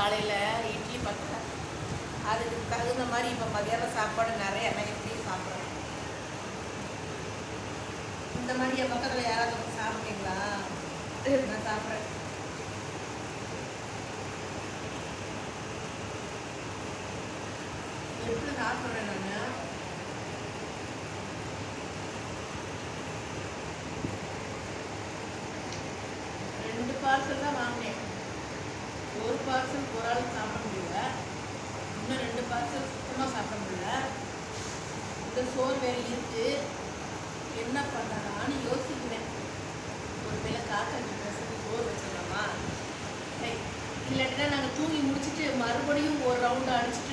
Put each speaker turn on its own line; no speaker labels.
காலையில் இட்லி பத்தல, அதுக்கு தகுந்த மாதிரி இப்போ மதியானம் சாப்பாடு நிறைய நான் எப்படி சாப்பிட்றேன். இந்த மாதிரி என் பக்கத்தில் யாராவது சாப்பிட்டீங்களா? நான் சாப்பிட்றேன். எப்படி சாப்பிட்றேன் நான்? 2 பார்சல் தான் வாங்கினேன். ஒரு பார்சல் ஒரு ஆளுக்கு சாப்பிட முடியல, இன்னும் 2 பார்சல் சுத்தமாக சாப்பிட முடியல. இந்த சோறு வேறு இருக்கு, என்ன பண்ணலான்னு யோசிக்கிறேன். ஒரு வேளை காக்காக்கு ட்ரெஸ்ஸுக்கு சோறு வச்சிடலாமா? இல்லாட்டினா நாங்கள் தூங்கி முடிச்சுட்டு மறுபடியும் ஒரு ரவுண்டு அடிச்சுட்டு